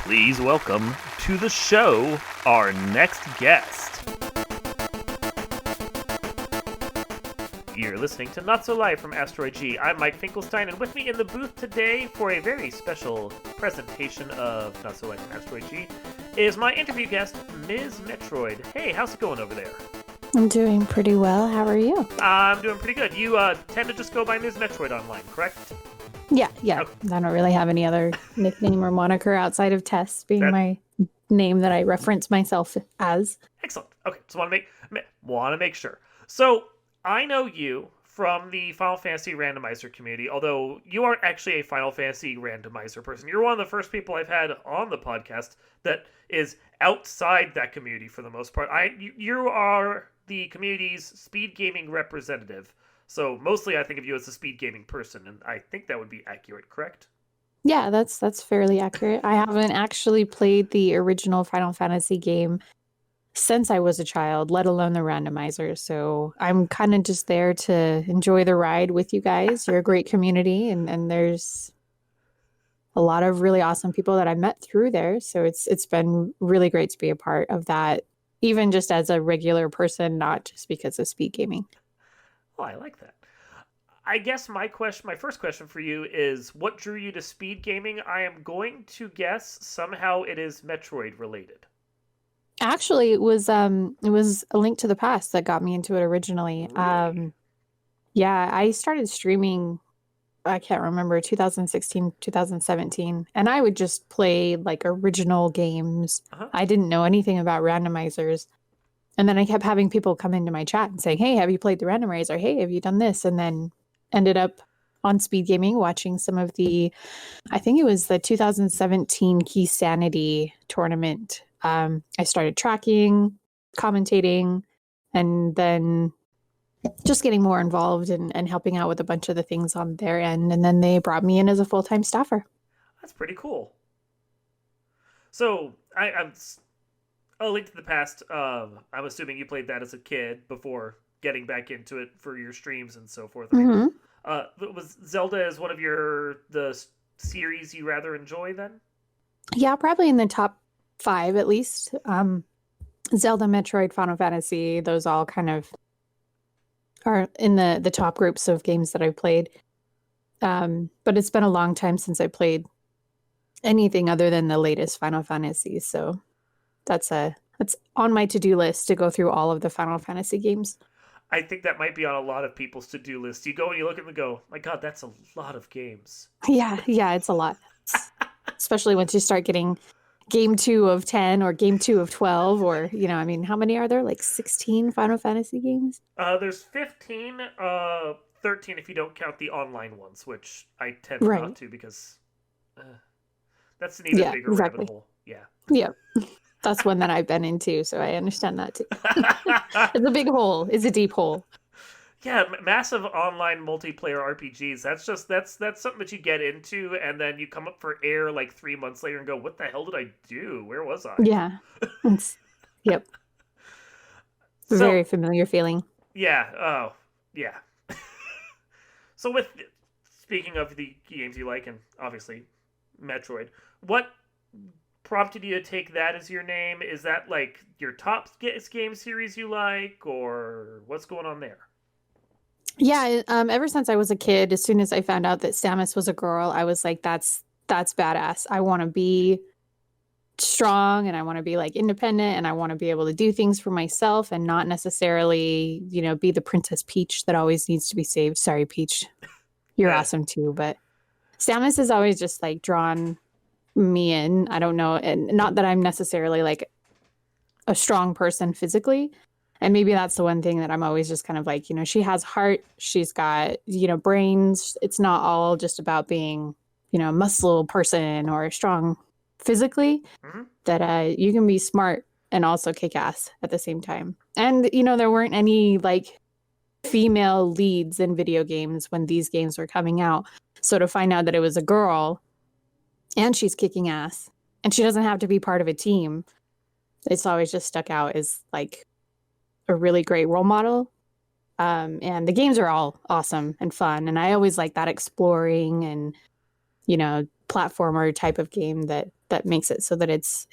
Please welcome to the show our next guest. You're listening to Not So Live from Asteroid G. I'm Mike Finkelstein, and with me in the booth today for a very special presentation of Not So Live from Asteroid G is my interview guest, MsMetroid. Hey, how's it going over there? I'm doing pretty well. How are you? I'm doing pretty good. You tend to just go by MsMetroid online, correct? Yeah. Okay. I don't really have any other nickname or moniker outside of Tess being my name that I reference myself as. Excellent. Okay, so want to make sure. So I know you from the Final Fantasy randomizer community, although you aren't actually a Final Fantasy randomizer person. You're one of the first people I've had on the podcast that is outside that community for the most part. You are the community's speed gaming representative. So mostly I think of you as a speed gaming person, and I think that would be accurate, correct? Yeah, that's fairly accurate. I haven't actually played the original Final Fantasy game since I was a child, let alone the randomizer. So I'm kind of just there to enjoy the ride with you guys. You're a great community, and there's a lot of really awesome people that I met through there. So it's been really great to be a part of that, even just as a regular person, not just because of speed gaming. Oh, I like that. I guess my first question for you is, what drew you to speed gaming? I am going to guess somehow it is Metroid related. Actually, it was A Link to the Past that got me into it originally. Really? Yeah, I started streaming, I can't remember, 2016, 2017, and I would just play like original games. Uh-huh. I didn't know anything about randomizers. And then I kept having people come into my chat and saying, "Hey, have you played the randomizer? Hey, have you done this?" And then ended up on speed gaming watching some of I think it was the 2017 Key Sanity tournament. I started tracking, commentating, and then just getting more involved and helping out with a bunch of the things on their end. And then they brought me in as a full-time staffer. That's pretty cool. So I'm A Link to the Past. I'm assuming you played that as a kid before getting back into it for your streams and so forth. Was Zelda as one of the series you rather enjoy then? Yeah, probably in the top 5 at least. Zelda, Metroid, Final Fantasy, those all kind of are in the top groups of games that I've played. But it's been a long time since I played anything other than the latest Final Fantasy. So that's on my to-do list to go through all of the Final Fantasy games. I think that might be on a lot of people's to-do list. You go and you look at them and go, my God, that's a lot of games. Yeah, it's a lot. Especially once you start getting game 2 of 10 or game 2 of 12, or, how many are there? Like 16 Final Fantasy games? There's 15, 13 if you don't count the online ones, which I tend not to because that's an even bigger rabbit hole. Yeah. Yeah. That's one that I've been into, so I understand that too. It's a big hole. It's a deep hole. Yeah, massive online multiplayer RPGs. That's something that you get into, and then you come up for air like 3 months later and go, "What the hell did I do? Where was I?" Yeah. Yep. Very familiar feeling. Yeah. Oh, yeah. So, speaking of the games you like, and obviously Metroid, what prompted you to take that as your name? Is that like your top game series you like, or what's going on there? Yeah, ever since I was a kid, as soon as I found out that Samus was a girl, I was like, that's badass. I want to be strong, and I want to be like independent, and I want to be able to do things for myself and not necessarily, be the Princess Peach that always needs to be saved. Sorry, Peach. You're awesome too, but Samus has always just like drawn me in. I don't know, and not that I'm necessarily like a strong person physically, and maybe that's the one thing that I'm always just kind of like, she has heart, she's got brains. It's not all just about being a muscle person or strong physically. That you can be smart and also kick ass at the same time. And there weren't any like female leads in video games when these games were coming out, so to find out that it was a girl and she's kicking ass, and she doesn't have to be part of a team. It's always just stuck out as like a really great role model. And the games are all awesome and fun. And I always like that exploring and, platformer type of game that makes it so that it's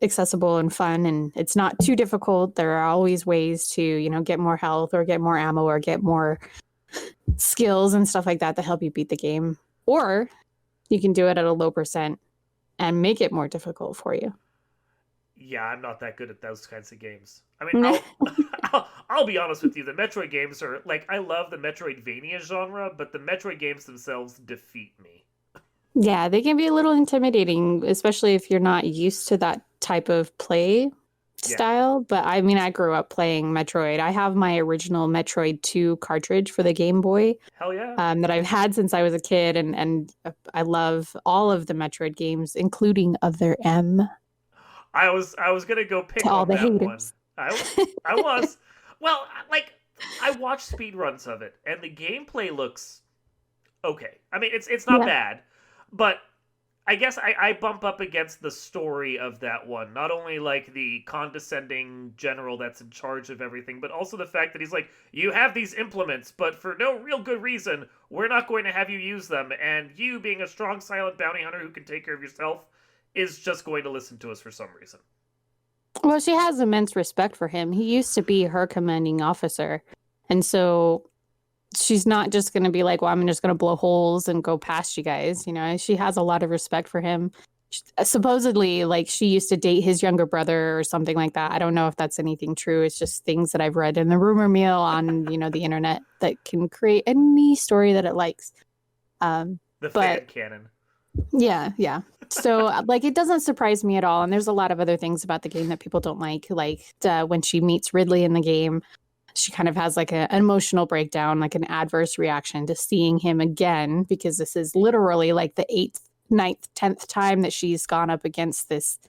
accessible and fun, and it's not too difficult. There are always ways to, get more health or get more ammo or get more skills and stuff like that to help you beat the game. Or you can do it at a low percent and make it more difficult for you. Yeah, I'm not that good at those kinds of games. I mean, I'll be honest with you. The Metroid games are like, I love the Metroidvania genre, but the Metroid games themselves defeat me. Yeah, they can be a little intimidating, especially if you're not used to that type of play Yeah. style. But I mean, I grew up playing Metroid. I have my original Metroid 2 cartridge for the Game Boy Hell yeah. that I've had since I was a kid, and I love all of the Metroid games, including Other M, I was gonna go to pick all on the that one. haters. I was. Well, like I watched speedruns of it, and the gameplay looks okay. I mean, it's not Yeah. bad, but I guess I bump up against the story of that one. Not only like the condescending general that's in charge of everything, but also the fact that he's like, you have these implements, but for no real good reason, we're not going to have you use them. And you, being a strong, silent bounty hunter who can take care of yourself, is just going to listen to us for some reason. Well, she has immense respect for him. He used to be her commanding officer. And so she's not just going to be like, well, I'm just going to blow holes and go past you guys. She has a lot of respect for him. Supposedly, like, she used to date his younger brother or something like that. I don't know if that's anything true. It's just things that I've read in the rumor mill on, the internet that can create any story that it likes. The But fan canon. yeah, yeah. So, like, it doesn't surprise me at all. And there's a lot of other things about the game that people don't like when she meets Ridley in the game, she kind of has like an emotional breakdown, like an adverse reaction to seeing him again, because this is literally like the 8th, 9th, 10th time that she's gone up against this,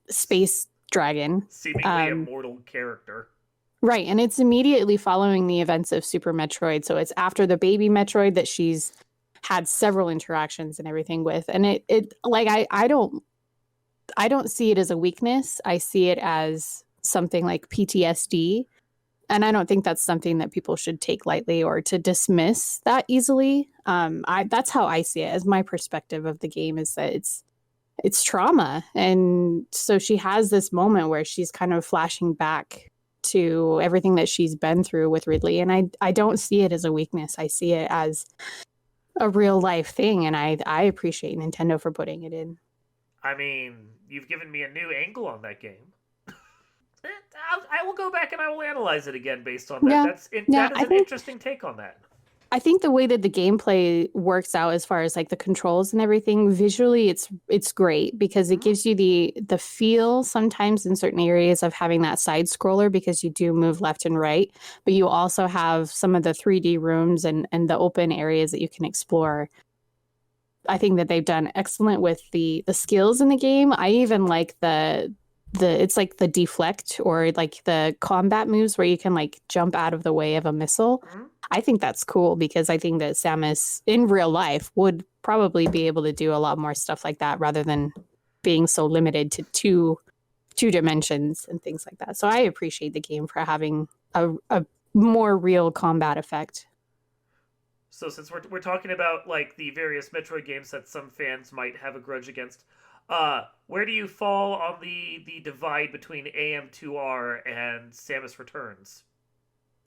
space dragon. Seemingly immortal character. Right. And it's immediately following the events of Super Metroid. So it's after the baby Metroid that she's had several interactions and everything with. And it like, I don't see it as a weakness. I see it as something like PTSD. And I don't think that's something that people should take lightly or to dismiss that easily. That's how I see it, as my perspective of the game, is that it's trauma. And so she has this moment where she's kind of flashing back to everything that she's been through with Ridley. And I don't see it as a weakness. I see it as a real life thing. And I appreciate Nintendo for putting it in. I mean, you've given me a new angle on that game. I will go back and I will analyze it again based on that. Yeah. That is an interesting take on that. I think the way that the gameplay works out, as far as like the controls and everything, visually it's great, because it gives you the feel sometimes in certain areas of having that side scroller, because you do move left and right, but you also have some of the 3D rooms and the open areas that you can explore. I think that they've done excellent with the skills in the game. I even like the it's like the deflect, or like the combat moves where you can like jump out of the way of a missile. Mm-hmm. I think that's cool, because I think that Samus in real life would probably be able to do a lot more stuff like that, rather than being so limited to two dimensions and things like that. So I appreciate the game for having a more real combat effect. So since we're talking about like the various Metroid games that some fans might have a grudge against, where do you fall on the divide between AM2R and Samus Returns?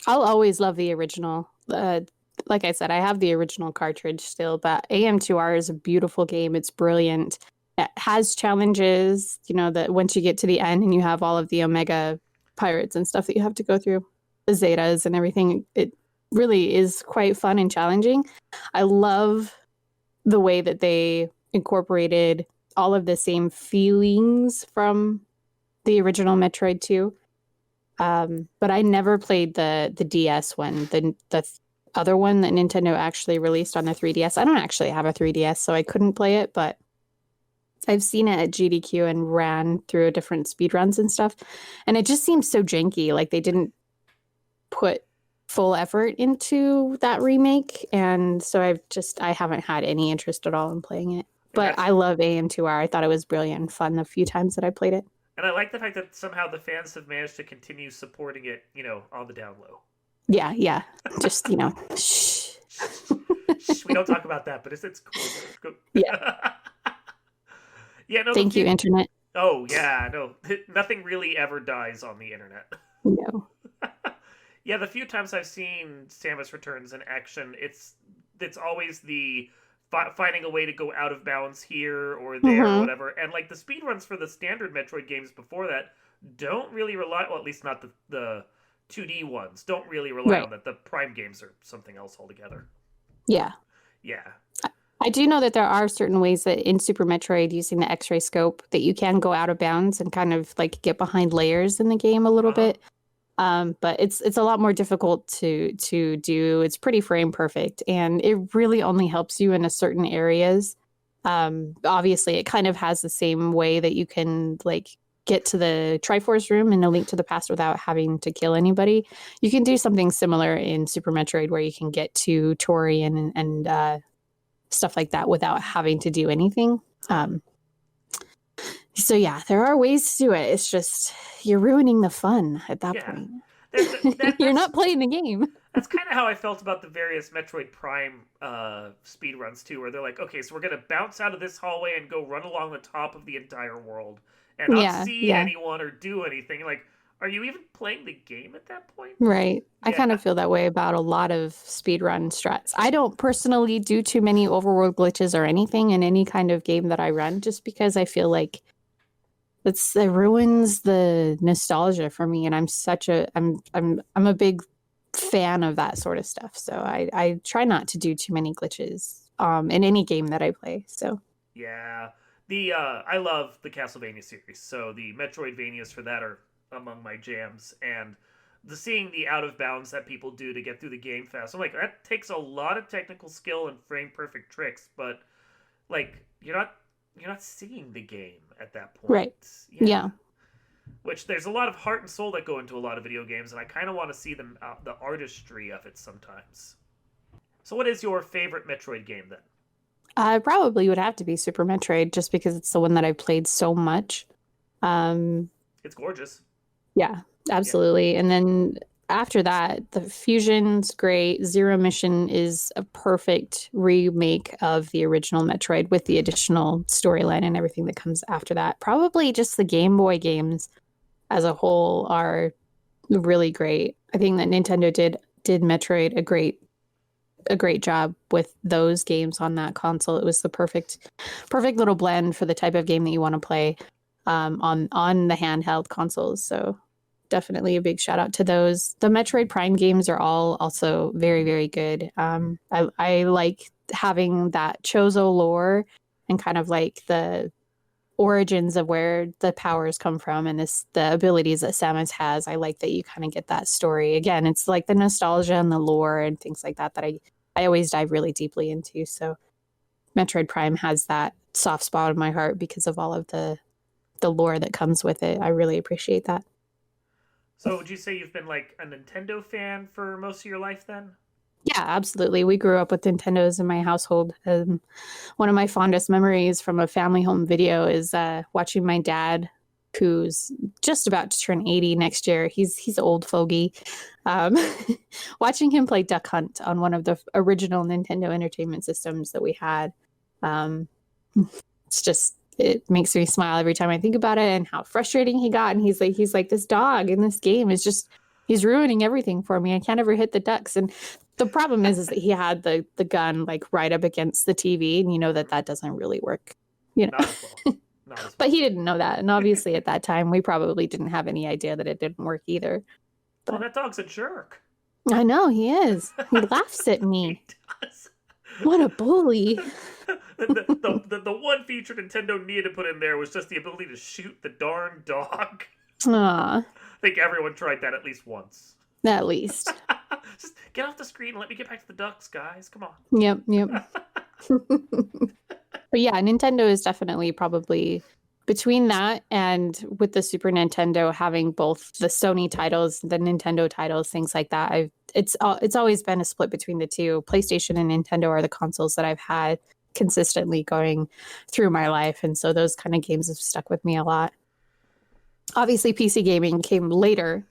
I'll always love the original. Like I said, I have the original cartridge still, but AM2R is a beautiful game. It's brilliant. It has challenges, that once you get to the end and you have all of the Omega pirates and stuff that you have to go through, the Zetas and everything, it really is quite fun and challenging. I love the way that they incorporated all of the same feelings from the original Metroid 2. But I never played the DS one, the other one that Nintendo actually released on the 3DS. I don't actually have a 3DS, so I couldn't play it, but I've seen it at GDQ and ran through different speedruns and stuff. And it just seems so janky. Like they didn't put full effort into that remake. And so I haven't had any interest at all in playing it. But I love AM2R. I thought it was brilliant and fun the few times that I played it. And I like the fact that somehow the fans have managed to continue supporting it, on the down low. Yeah. Just, shh. Shh, we don't talk about that, but it's cool. It's cool. Yeah. Yeah, no, the Thank you, few. internet. Oh yeah, no, nothing really ever dies on the internet. No. Yeah, the few times I've seen Samus Returns in action, it's always the finding a way to go out of bounds here or there or Hmm. whatever. And like the speedruns for the standard Metroid games before that don't really rely, well, at least not the 2D ones, don't really rely Right. on that. The Prime games are something else altogether. Yeah. Yeah. I do know that there are certain ways that in Super Metroid, using the X-ray scope, that you can go out of bounds and kind of like get behind layers in the game a little Uh huh. bit. But it's a lot more difficult to do. It's pretty frame perfect, and it really only helps you in a certain areas. Obviously, it kind of has the same way that you can like get to the Triforce room in A Link to the Past without having to kill anybody. You can do something similar in Super Metroid where you can get to Tori and stuff like that without having to do anything. So yeah, there are ways to do it. It's just you're ruining the fun at that Yeah. point. You're That's not playing the game. that's kind of how I felt about the various Metroid Prime speed runs too, where they're like, okay, so we're gonna bounce out of this hallway and go run along the top of the entire world and not Yeah, see yeah, anyone or do anything. Like, are you even playing the game at that point? right. I Yeah. kind of feel that way about a lot of speedrun strats. I don't personally do too many overworld glitches or anything in any kind of game that I run, just because I feel like it ruins the nostalgia for me, and I'm a big fan of that sort of stuff. So I try not to do too many glitches in any game that I play. So Yeah. The I love the Castlevania series, so the Metroidvanias for that are among my jams. And the seeing the out of bounds that people do to get through the game fast, I'm like, that takes a lot of technical skill and frame perfect tricks, but like you're not seeing the game at that point. right. Yeah. Yeah. Which there's a lot of heart and soul that go into a lot of video games, and I kind of want to see the artistry of it sometimes. So, what is your favorite Metroid game then? I probably would have to be Super Metroid just because it's the one that I've played so much. Um, It's gorgeous. yeah, Yeah. absolutely. And then after that, the Fusion's great. Zero Mission is a perfect remake of the original Metroid with the additional storyline and everything that comes after that. Probably just the Game Boy games as a whole are really great. I think that Nintendo did Metroid a great job with those games on that console. It was the perfect little blend for the type of game that you want to play on the handheld consoles. So definitely a big shout out to those. The Metroid Prime games are all also very very good. I like having that Chozo lore and kind of like the origins of where the powers come from and the abilities that Samus has. I like that you kind of get that story. Again, it's like the nostalgia and the lore and things like that that I always dive really deeply into. So Metroid Prime has that soft spot in my heart because of all of the lore that comes with it. I really appreciate that. So, would you say you've been like a Nintendo fan for most of your life then? Yeah, absolutely. We grew up with Nintendos in my household. One of my fondest memories from a family home video is watching my dad, who's just about to turn 80 next year. He's old fogey. Um, watching him play Duck Hunt on one of the original Nintendo Entertainment Systems that we had. Um, it's just it makes me smile every time I think about it and how frustrating he got. And he's like this dog in this game is just he's ruining everything for me. I can't ever hit the ducks. And the problem is that he had the gun like right up against the TV, and you know that Mm, that doesn't really work, you not know. as well. Not as But well. he didn't know that, and obviously at that time we probably didn't have any idea that it didn't work either. Oh, But that dog's a jerk. I know he is. He laughs at He me. does. What a bully! The one feature Nintendo needed to put in there was just the ability to shoot the darn dog. Ah, I think everyone tried that at least once. at least. Just get off the screen and let me get back to the ducks, guys. Come on. Yep, yep. But yeah, Nintendo is definitely probably between that and with the Super Nintendo having both the Sony titles, the Nintendo titles, things like that. It's always been a split between the two. PlayStation and Nintendo are the consoles that I've had consistently going through my life, and so those kind of games have stuck with me a lot. Obviously, PC gaming came later,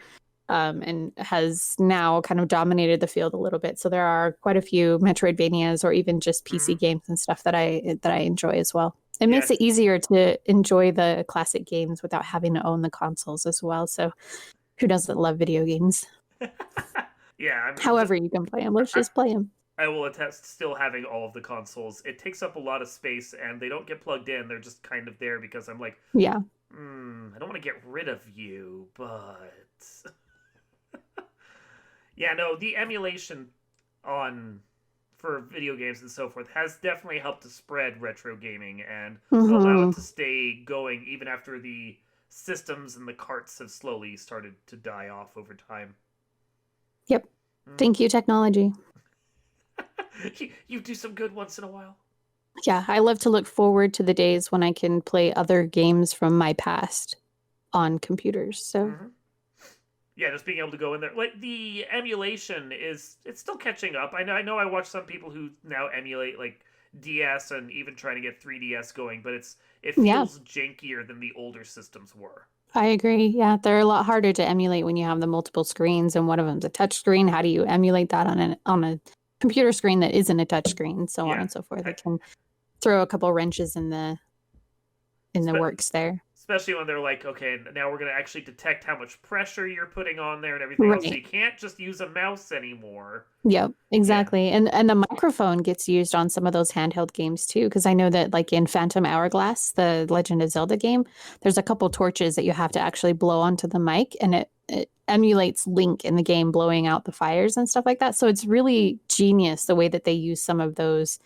and has now kind of dominated the field a little bit. So there are quite a few Metroidvanias or even just PC Mhm. games and stuff that I enjoy as well. It Yeah. makes it easier to enjoy the classic games without having to own the consoles as well. So who doesn't love video games? Yeah, However you can play them, let's I, just play them. I will attest still having all of the consoles. It takes up a lot of space and they don't get plugged in. They're just kind of there because I'm like, Yeah. I don't want to get rid of you, but yeah, no, the emulation on for video games and so forth has definitely helped to spread retro gaming and allow it Hmm. to stay going even after the systems and the carts have slowly started to die off over time. Yep. Mm. Thank you, technology. You do some good once in a while. Yeah, I love to look forward to the days when I can play other games from my past on computers. So, Hmm. Yeah, just being able to go in there, like the emulation is it's still catching up. I know I watch some people who now emulate like DS and even trying to get 3DS going, but it yeah, feels jankier than the older systems were. I agree. Yeah, they're a lot harder to emulate when you have the multiple screens and one of them's a touch screen. How do you emulate that on a computer screen that isn't a touch screen, so on Yeah, and so forth? I, It can throw a couple wrenches in the spe- works there. especially when they're like, okay, now we're going to actually detect how much pressure you're putting on there and everything else, so Right. you can't just use a mouse anymore. Yep, Yeah. exactly. And the microphone gets used on some of those handheld games too, because I know that like in Phantom Hourglass, the Legend of Zelda game, there's a couple torches that you have to actually blow onto the mic, and it emulates Link in the game blowing out the fires and stuff like that. So it's really genius the way that they use some of those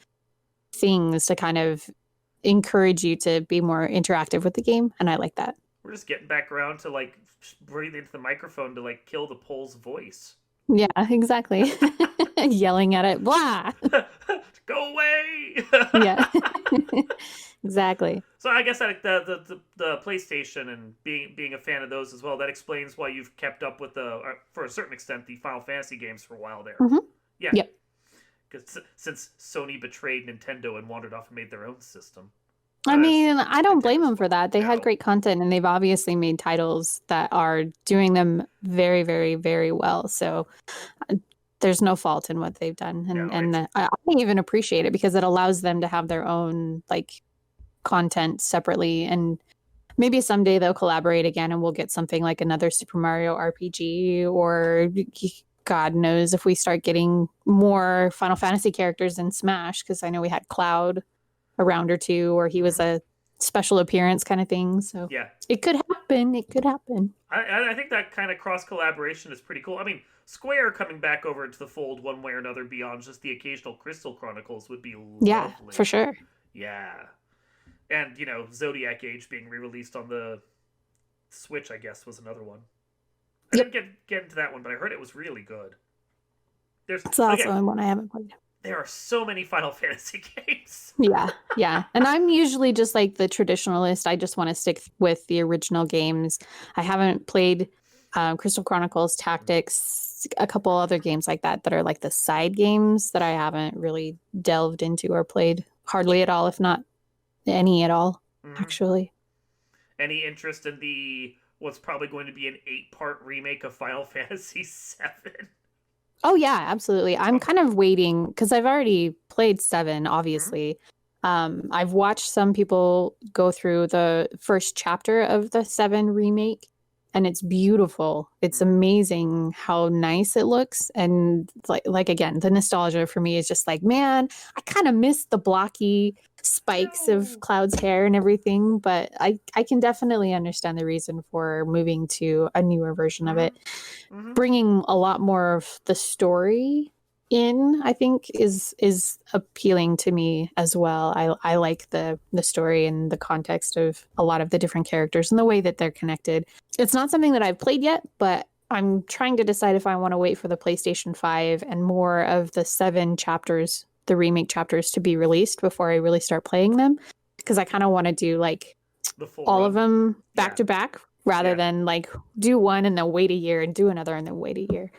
things to kind of encourage you to be more interactive with the game, and I like that. We're just getting back around to like breathing into the microphone to like kill the pole's voice. Yeah, exactly. Yelling at it, blah. Go away. Yeah. Exactly. So I guess that the PlayStation and being a fan of those as well, that explains why you've kept up with the for a certain extent the Final Fantasy games for a while there. Hmm. Yeah, Yep. because since Sony betrayed Nintendo and wandered off and made their own system. I mean, I don't blame Nintendo's them for fault. that. They had No. great content and they've obviously made titles that are doing them very, very, very well. So uh, there's no fault in what they've done. And No, it's I even appreciate it because it allows them to have their own like content separately, and maybe someday they'll collaborate again and we'll get something like another Super Mario RPG, or God knows if we start getting more Final Fantasy characters in Smash, because I know we had Cloud a round or two, or he was mhm. a special appearance kind of thing. So Yeah. it could happen. It could happen. I think that kind of cross collaboration is pretty cool. I mean, Square coming back over into the fold one way or another beyond just the occasional Crystal Chronicles would be Yeah, for lovely. sure. Yeah. And, Zodiac Age being re released on the Switch, I guess, was another one. I Yep. didn't get into that one, but I heard it was really good. There's It's also again, one I haven't played. there are so many Final Fantasy games. Yeah, yeah. And I'm usually just like the traditionalist. I just want to stick with the original games. I haven't played Crystal Chronicles, Tactics, a couple other games like that that are like the side games that I haven't really delved into or played hardly at all, if not any at all, Mm-hmm. actually. Any interest in the what's probably going to be an 8-part remake of Final Fantasy VII? Oh yeah, absolutely. I'm kind of waiting because I've already played 7, Mm-hmm. obviously. I've watched some people go through the first chapter of the 7 remake, and it's beautiful. It's Mm-hmm. amazing how nice it looks. And like again, the nostalgia for me is just like, man, I kind of miss the blocky spikes of No. Cloud's hair and everything, but I can definitely understand the reason for moving to a newer version of Mm-hmm. it. Mm-hmm. Bringing a lot more of the story in, I think, is appealing to me as well. I like the story and the context of a lot of the different characters and the way that they're connected. It's not something that I've played yet, but I'm trying to decide if I want to wait for the PlayStation 5 and more of the 7 chapters, the remake chapters, to be released before I really start playing them, because I kind of want to do like The full all of run. them back Yeah. to back rather Yeah. than like do one and then wait a year and do another and then wait a year.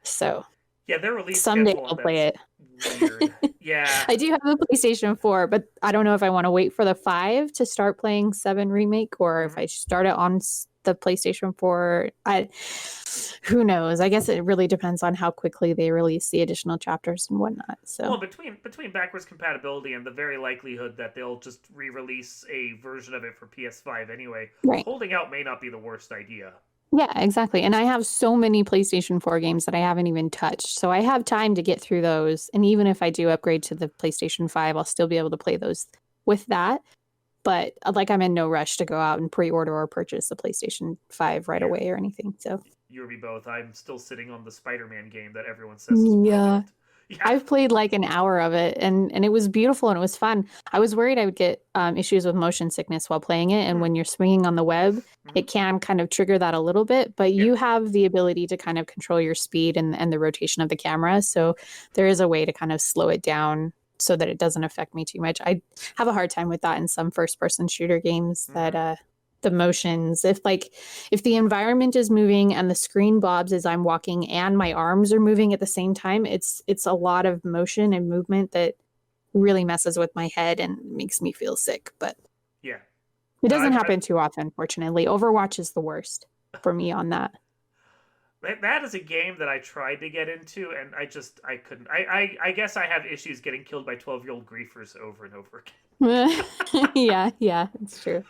So Yeah, their release someday schedule on I'll play that's it. weird. Yeah. I do have a PlayStation 4, but I don't know if I want to wait for the 5 to start playing 7 remake, or if Mm-hmm. I start it on the PlayStation 4, who knows? I guess it really depends on how quickly they release the additional chapters and whatnot. Well, So between backwards compatibility and the very likelihood that they'll just re-release a version of it for PS5 anyway, right. holding out may not be the worst idea. Yeah, exactly. And I have so many PlayStation 4 games that I haven't even touched. So I have time to get through those. And even if I do upgrade to the PlayStation 5, I'll still be able to play those with that. But like, I'm in no rush to go out and pre-order or purchase the PlayStation 5 right Yeah. away or anything. So You or me both. I'm still sitting on the Spider-Man game that everyone says is yeah, brilliant. Yeah. I've played like an hour of it, and it was beautiful and it was fun. I was worried I would get issues with motion sickness while playing it, and when you're swinging on the web, it can kind of trigger that a little bit. But Yeah. you have the ability to kind of control your speed and the rotation of the camera, so there is a way to kind of slow it down so that it doesn't affect me too much. I have a hard time with that in some first-person shooter games that the motions, if the environment is moving and the screen bobs as I'm walking and my arms are moving at the same time, it's a lot of motion and movement that really messes with my head and makes me feel sick. But Yeah. it doesn't happen too often, fortunately. Overwatch is the worst for me on that. That is a game that I tried to get into, and I couldn't. I guess I have issues getting killed by 12-year-old griefers over and over again. Yeah, it's true.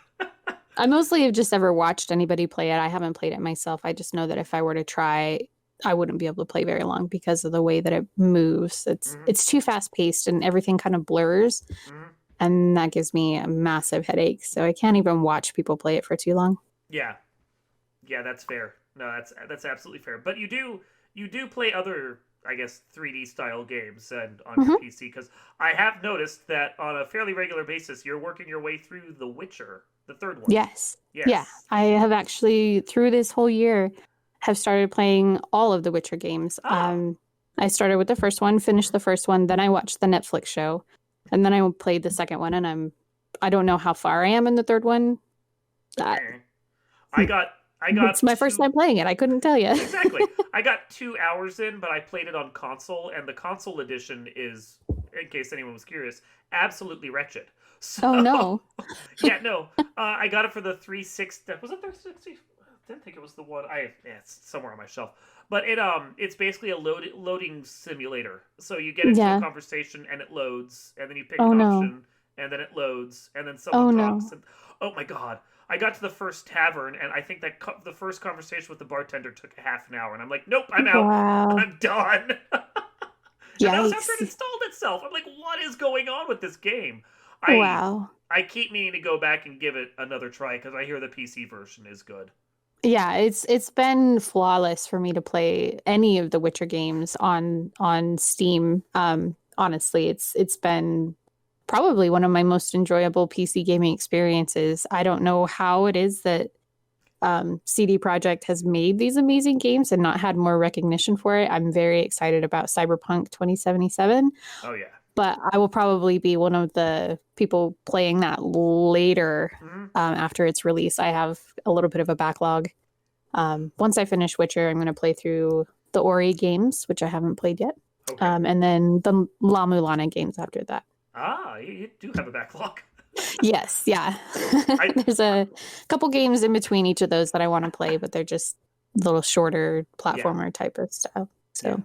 I mostly have just ever watched anybody play it. I haven't played it myself. I just know that if I were to try, I wouldn't be able to play very long because of the way that it moves. It's too fast paced and everything kind of blurs, and that gives me a massive headache. So I can't even watch people play it for too long. Yeah, that's fair. No, that's absolutely fair. But you do play other, I guess, 3D style games and on your PC, because I have noticed that on a fairly regular basis you're working your way through The Witcher, the third one. Yes. Yeah, I have actually through this whole year have started playing all of the Witcher games. I started with the first one, finished the first one, then I watched the Netflix show, and then I played the second one, and I don't know how far I am in the third one. It's my first time playing it. I couldn't tell you. Exactly. I got 2 hours in, but I played it on console, and the console edition is, in case anyone was curious, absolutely wretched. So, oh no. Yeah, no. I got it for the 360. Was it 360? I didn't think it was the one. It's somewhere on my shelf. But it's basically a loading simulator. So you get into a conversation and it loads, and then you pick an option, and then it loads, and then someone talks. And, oh my god. I got to the first tavern, and I think that the first conversation with the bartender took a half an hour, and I'm like, nope, I'm out. Wow. I'm done. And that was after it installed itself. I'm like, what is going on with this game? I keep meaning to go back and give it another try, because I hear the PC version is good. Yeah, it's been flawless for me to play any of the Witcher games on Steam. Honestly, it's been probably one of my most enjoyable PC gaming experiences. I don't know how it is that CD Projekt has made these amazing games and not had more recognition for it. I'm very excited about Cyberpunk 2077. Oh yeah. But I will probably be one of the people playing that later after its release. I have a little bit of a backlog. Once I finish Witcher, I'm going to play through the Ori games, which I haven't played yet. Okay. And then the La Mulana games after that. You do have a backlog. Yes, yeah. There's a couple games in between each of those that I want to play, but they're just little shorter platformer type of style. So. Yeah.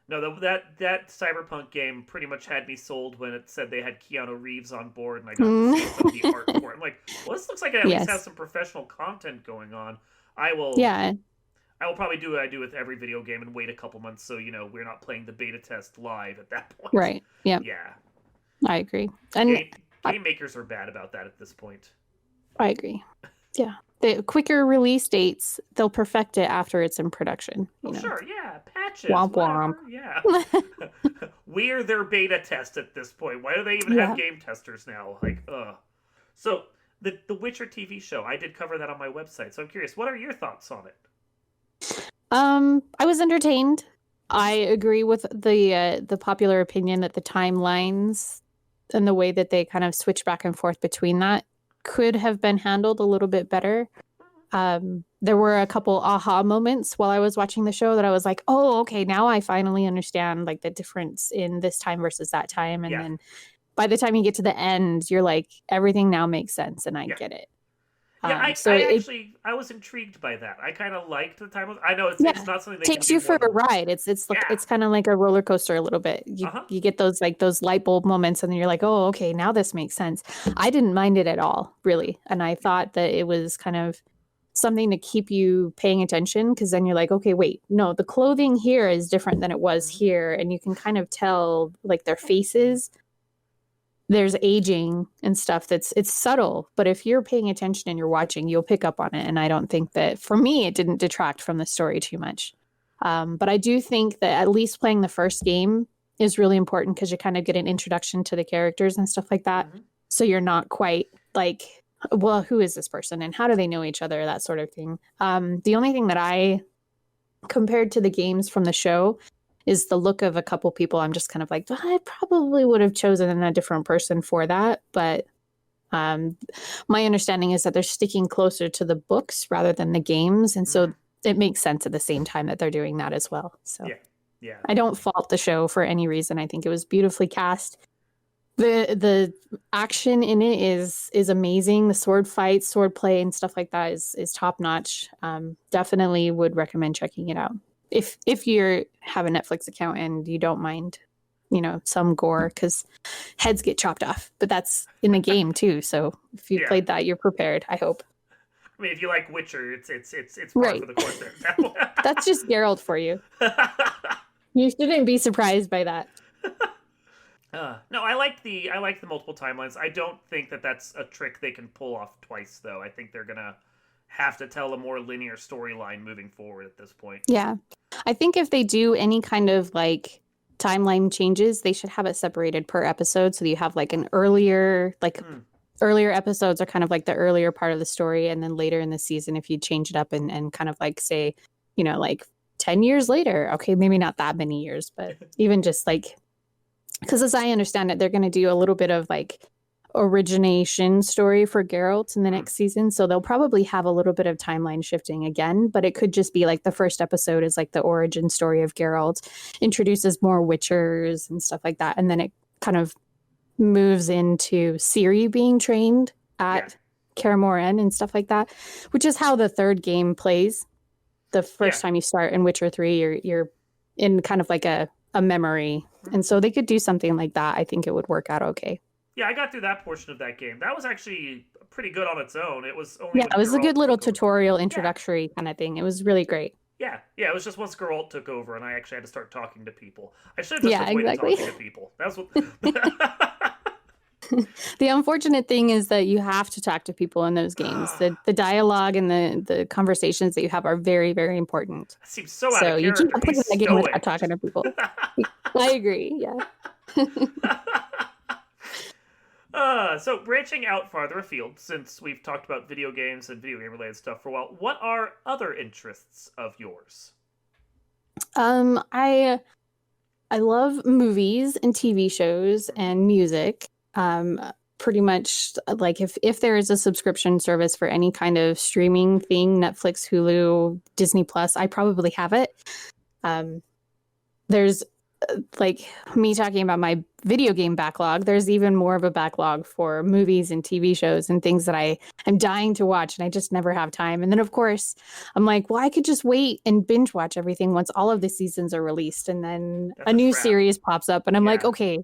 No, that Cyberpunk game pretty much had me sold when it said they had Keanu Reeves on board, and I got to see some of the art for it. I'm like, well, this looks like it at least has some professional content going on. I will probably do what I do with every video game and wait a couple months so we're not playing the beta test live at that point. Right. Yeah. Yeah. I agree. And game makers are bad about that at this point. I agree. Yeah. The quicker release dates, they'll perfect it after it's in production. Sure, yeah. Patches. Womp womp. Yeah. We're their beta test at this point. Why do they even have game testers now? So, the Witcher TV show, I did cover that on my website, so I'm curious, what are your thoughts on it? I was entertained. I agree with the popular opinion that the timelines and the way that they kind of switch back and forth between that could have been handled a little bit better. There were a couple aha moments while I was watching the show that I was like, oh, okay, now I finally understand the difference in this time versus that time. And then by the time you get to the end, you're like, everything now makes sense and I get it. Yeah, So it I was intrigued by that. I kind of liked the time. I know it's yeah not something they can takes do you for more a than once. ride. It's like Yeah. it's kind of like a roller coaster a little bit. Uh You huh. you get those like those light bulb moments, and then you're like, oh, okay, now this makes sense. I didn't mind it at all, really, and I thought that it was kind of something to keep you paying attention because then you're like, okay, wait, no, the clothing here is different than it was Hmm. here, and you can kind of tell like their faces. There's aging and stuff that's it's subtle, but if you're paying attention and you're watching, you'll pick up on it. And I don't think that for me, it didn't detract from the story too much. But I do think that at least playing the first game is really important because you kind of get an introduction to the characters and stuff like that. Hmm. So you're not quite like, well, who is this person and how do they know each other? That sort of thing. The only thing that I compared to the games from the show is the look of a couple people. I'm just kind of like, I probably would have chosen a different person for that. But um, my understanding is that they're sticking closer to the books rather than the games. And Hmm. so it makes sense at the same time that they're doing that as well. So Yeah. Yeah. I don't fault the show for any reason. I think it was beautifully cast. The action in it is amazing. The sword fights, sword play, and stuff like that is top notch. Definitely would recommend checking it out if you have a Netflix account and you don't mind, some gore because heads get chopped off. But that's in the game too. So if you Yeah. played that, you're prepared. I hope. I mean, if you like Witcher, it's par Right. for the course there. That's just Geralt for you. You shouldn't be surprised by that. No, I like the multiple timelines. I don't think that that's a trick they can pull off twice, though. I think they're gonna have to tell a more linear storyline moving forward at this point. Yeah. I think if they do any kind of like timeline changes, they should have it separated per episode. So that you have like an Hmm. earlier episodes are kind of like the earlier part of the story. And then later in the season, if you change it up and kind of like say, like 10 years later, okay, maybe not that many years, but even just like, because as I understand it, they're going to do a little bit of like origination story for Geralt in the Hmm. next season. So they'll probably have a little bit of timeline shifting again, but it could just be like the first episode is like the origin story of Geralt, introduces more Witchers and stuff like that. And then it kind of moves into Ciri being trained Yeah. at Kaer and stuff like that, which is how the third game plays. The Yeah. first time you start in Witcher 3, you're in kind of like a memory. Hmm. And so they could do something like that. I think it would work out okay. Yeah, I got through that portion of that game. That was actually pretty good on its own. It was only Yeah, when it was a good Geralt little took over. tutorial Yeah. introductory kind of thing. It was really great. Yeah, yeah, it was just once Geralt took over, and I actually had to start talking to people. I should have just Yeah, avoided exactly. talking to people. That's what. The unfortunate thing is that you have to talk to people in those games. The dialogue and the conversations that you have are very, very important. That seems so out So of you character. can't play He's that game without stoic. talking to people. I agree. Yeah. So branching out farther afield, since we've talked about video games and video game related stuff for a while, what are other interests of yours? I love movies and TV shows and music. Pretty much like if there is a subscription service for any kind of streaming thing, Netflix, Hulu, Disney Plus, I probably have it. There's like me talking about my video game backlog. There's even more of a backlog for movies and TV shows and things that I'm dying to watch and I just never have time. And then of course I'm like, well, I could just wait and binge watch everything once all of the seasons are released, and then That's a a new trap. series pops up, and I'm like, Yeah. okay,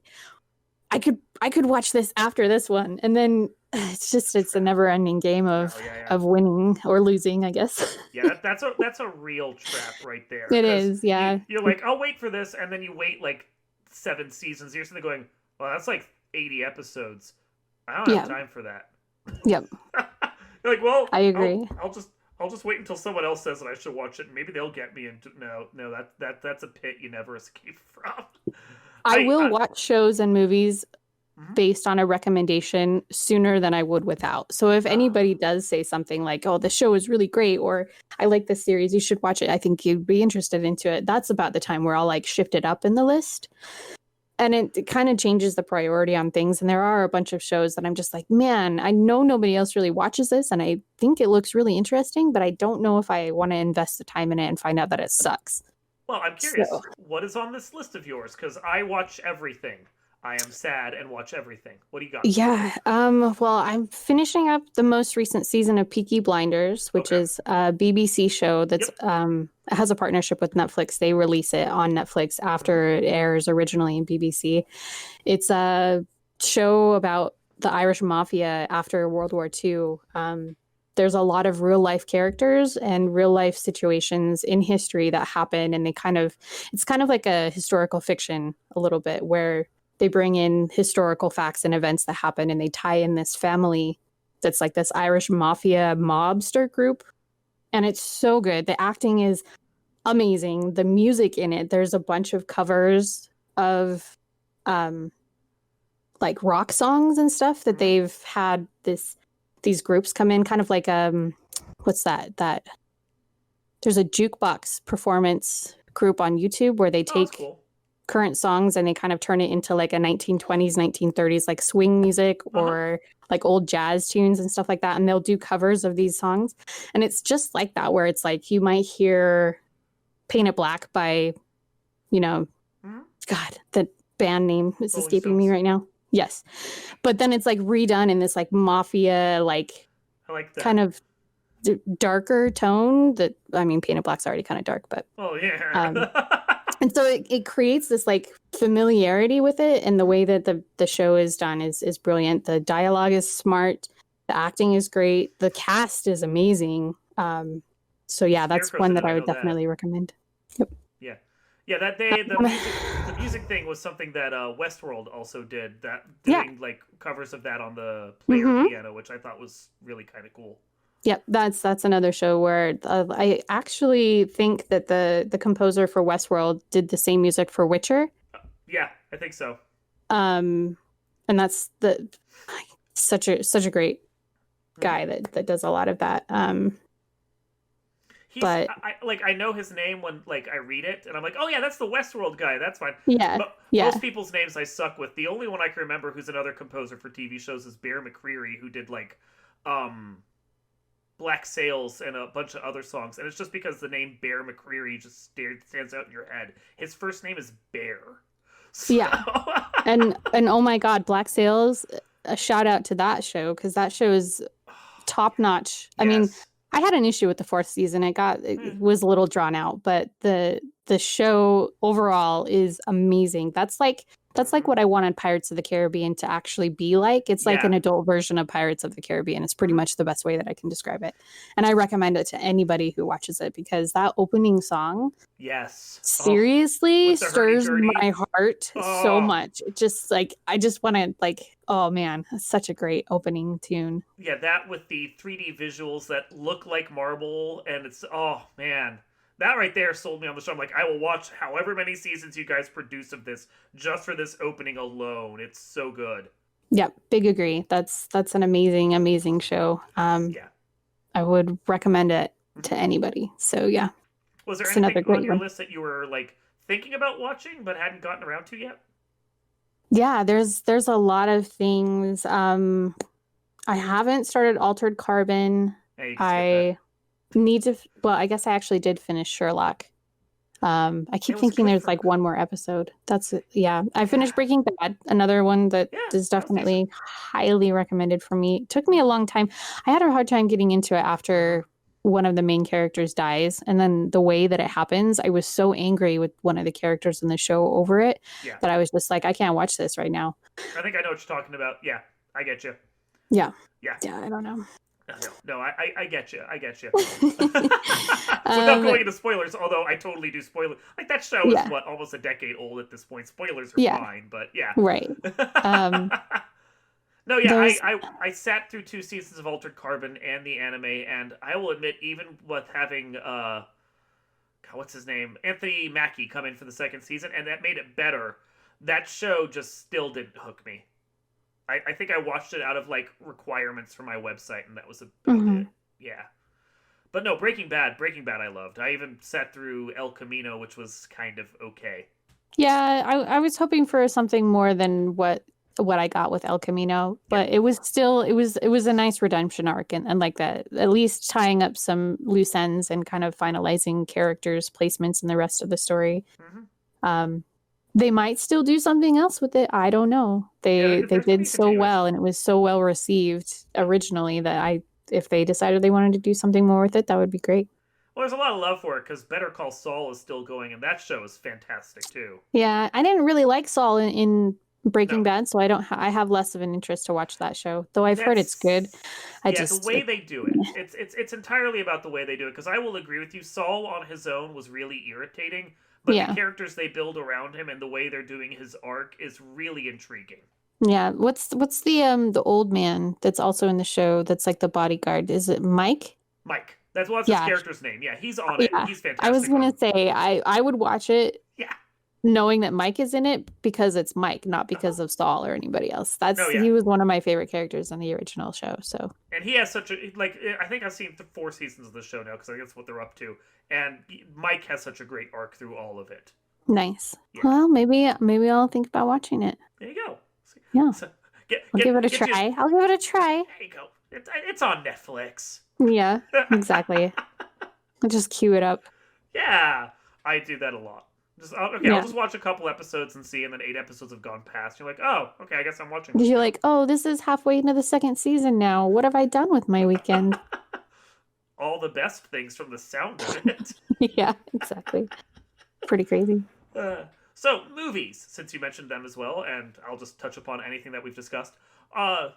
I could watch this after this one, and then it's a never ending game of Oh yeah. of winning or losing, I guess. Yeah, that's a real trap right there. It Because is, yeah. you're like, I'll wait for this, and then you wait like 7 seasons. You're sitting there going, well, that's like 80 episodes. I don't have Yeah. time for that. Yep. You're like, well, I agree. I'll just wait until someone else says that I should watch it. And maybe they'll get me into no that's a pit you never escape from. I will watch shows and movies Mhm. based on a recommendation sooner than I would without. So if anybody does say something like, "Oh, the show is really great," or "I like this series, you should watch it," I think you'd be interested into it. That's about the time where I'll like shift it up in the list. And it kind of changes the priority on things. And there are a bunch of shows that I'm just like, man, I know nobody else really watches this, and I think it looks really interesting, but I don't know if I want to invest the time in it and find out that it sucks. Well, I'm curious. So What is on this list of yours? Because I watch everything. I am sad and watch everything. What do you got? Yeah. Well, I'm finishing up the most recent season of Peaky Blinders, which Okay. is a BBC show that's Yep. has a partnership with Netflix. They release it on Netflix Hmm. after it airs originally in BBC. It's a show about the Irish mafia after World War II. There's a lot of real life characters and real life situations in history that happen, and it's kind of like a historical fiction a little bit, where they bring in historical facts and events that happen, and they tie in this family that's like this Irish mafia mobster group. And it's so good. The acting is amazing. The music in it, there's a bunch of covers of um like rock songs and stuff that Hmm. they've had these groups come in, kind of like what's that there's a jukebox performance group on YouTube where they Oh, that's take cool. current songs and they kind of turn it into like a 1920s 1930s like swing music Uh huh. or like old jazz tunes and stuff like that, and they'll do covers of these songs. And it's just like that, where it's like you might hear Paint It Black by, you know, Hmm. God, the band name is Rolling escaping me Stones. right now. Yes. But then it's like redone in this like mafia, like I like kind that. of darker tone that, I mean, Painted Black's already kind of dark, but, Oh yeah. um, and so it creates this like familiarity with it. And the Mhm. way that the show is done is brilliant. The dialogue is smart. The acting is great. The cast is amazing. So yeah, that's Scarecrow's one in that it. I I would know that. definitely recommend. Yep. Yeah. Yeah, that day the music thing was something that Westworld also did, that Yeah. doing like covers of that on the player Mm-hmm. piano, which I thought was really kind of cool. Yep, that's another show where I actually think that the composer for Westworld did the same music for Witcher. Yeah, I think so. Um, and that's the such a great Hmm. guy that does a lot of that. He's But like I know his name when like I read it and I'm like, "Oh yeah, that's the Westworld guy. That's fine." yeah, Most yeah, people's names I suck with. The only one I can remember who's another composer for TV shows is Bear McCreary, who did like um Black Sails and a bunch of other songs. And it's just because the name Bear McCreary just stands out in your head. His first name is Bear. So yeah. And oh my God, Black Sails, a shout out to that show, because that show is oh, top notch. I mean, yes. I had an issue with the fourth season. Hmm. It was a little drawn out, but the show overall is amazing. That's like Hmm. what I wanted Pirates of the Caribbean to actually be like. It's like Yeah. an adult version of Pirates of the Caribbean. It's pretty Hmm. much the best way that I can describe it. And I recommend it to anybody who watches it, because that opening song Yes. Oh, seriously with the hurdy stirs gurdy. my heart so Oh, much. It just like I just want to like, oh man, it's such a great opening tune. yeah, that with the 3D visuals that look like marble, and it's oh man, that right there sold me on the show. I'm like, I will watch however many seasons you guys produce of this just for this opening alone. It's so good. Yep, big agree. That's an amazing show. Yeah. I would recommend it to Hmm. anybody. So yeah, Was there it's anything another on great your one. list that you were like thinking about watching but hadn't gotten around to yet? Yeah, there's a lot of things. I haven't started Altered Carbon. Yeah, you can skip that. I need to, well, I guess I actually did finish Sherlock. I It keep was thinking good there's for like one more episode. That's it. Yeah. I yeah, finished Breaking Bad, another one that yeah. is That was decent. definitely highly recommended for me. It took me a long time. I had a hard time getting into it Hmm. after one of the main characters dies. And then the way that it happens, I was so angry with one of the characters in the show over it Yeah, that I was just like, I can't watch this right now. I think I know what you're talking about. Yeah, I get you. Yeah. Yeah, Yeah, I don't know. no, I get you. I get you. Without um, going into spoilers, although I totally do spoil. Like that show is yeah. what almost a decade old at this point. Spoilers are Yeah. fine, but yeah. Right. Um, No, yeah, there's, I sat through 2 seasons of Altered Carbon and the anime, and I will admit, even with having God, what's his name, Anthony Mackie come in for the second season, and that made it better. That show just still didn't hook me. I think I watched it out of like requirements for my website, and that was about mhm. it. Yeah, but no, Breaking Bad, I loved. I even sat through El Camino, which was kind of okay. Yeah, I was hoping for something more than what I got with El Camino, Yeah. but it was still it was a nice redemption arc, and like that, at least tying up some loose ends and kind of finalizing characters, placements, and the rest of the story. Hmm. Um, They might still do something else with it. I don't know. Yeah, They there's gonna did be a so well, continuation. and it was so well received originally that if they decided they wanted to do something more with it, that would be great. Well, there's a lot of love for it because Better Call Saul is still going, and that show is fantastic too. Yeah, I didn't really like Saul in Breaking No, Bad, so I have less of an interest to watch that show. Though I've heard it's good. that's I yeah, the just way they do it. It's entirely about the way they do it. Because I will agree with you, Saul on his own was really irritating, but the yeah. characters they build around him and the way they're doing his arc is really intriguing. Yeah. What's the old man that's also in the show that's like the bodyguard? Is it Mike? Mike, what's his Yeah. character's name. Yeah, he's on it. Yeah. He's I was fantastic gonna on. say I would watch it Yeah. knowing that Mike is in it because it's Mike, not Uh-huh. because of Saul or anybody else. No, yeah. He was one of my favorite characters in the original show. So And he has such a like. I think I've seen 4 seasons of the show now because I think that's what they're up to. And Mike has such a great arc through all of it. nice. Yeah. Well, maybe I'll think about watching it. There you go. Yeah. So, I'll give it a get try. I'll give it a try. there you go. It's on Netflix. Yeah, exactly. I'll just cue it up. Yeah, I do that a lot. Just okay, I'll Yeah. just watch a couple episodes and see, and then 8 episodes have gone past. You're like, oh, okay, I guess I'm watching Because this you're now. like, oh, this is halfway into the second season now. What have I done with my weekend? All the best things from the sound of it. Yeah, exactly. Pretty crazy. So movies, since you mentioned them as well, and I'll just touch upon anything that we've discussed. Uh,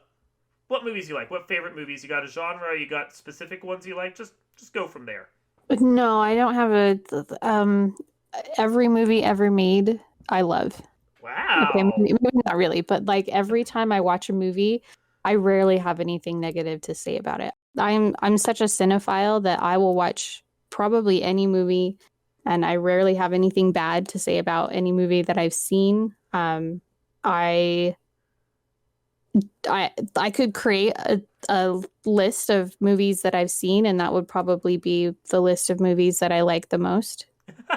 what movies you like? What favorite movies? You got a genre? You got specific ones you like? Just go from there. But no, I don't have every movie ever made, I love. Okay, Wow. maybe not really, but like every time I watch a movie, I rarely have anything negative to say about it. I'm such a cinephile that I will watch probably any movie, and I rarely have anything bad to say about any movie that I've seen. I I could create a list of movies that I've seen, and that would probably be the list of movies that I like the most.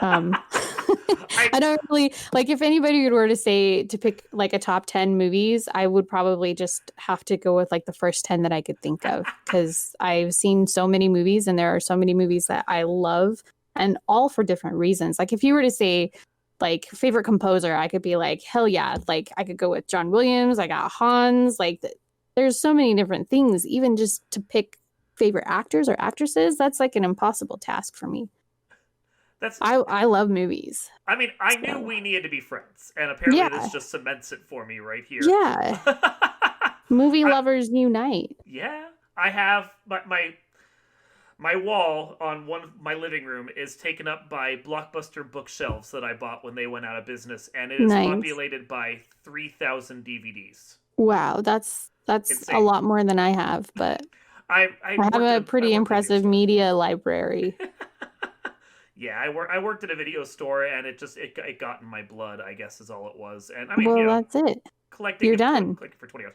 Um, I I don't really like if anybody were to say to pick like a top 10 movies, I would probably just have to go with like the first 10 that I could think of because I've seen so many movies and there are so many movies that I love and all for different reasons. Like if you were to say like favorite composer, I could be like, hell yeah, like I could go with John Williams, I got Hans, like there's so many different things, even just to pick favorite actors or actresses, that's like an impossible task for me. that's I love movies. I mean, I knew So we needed to be friends, and apparently this yeah. just cements it for me right here. Yeah. Movie I, lovers unite. yeah, I have my wall on one of my living room is taken up by Blockbuster bookshelves that I bought when they went out of business, and it is Nice. populated by 3,000 DVDs. Wow, that's a Insane. lot more than I have, but I I have worked a I pretty worked at a video impressive store. media library. Yeah, I worked at a video store, and it got in my blood. I guess is all it was. And I mean, Well, that's it. collecting You're done. collecting for 20 hours.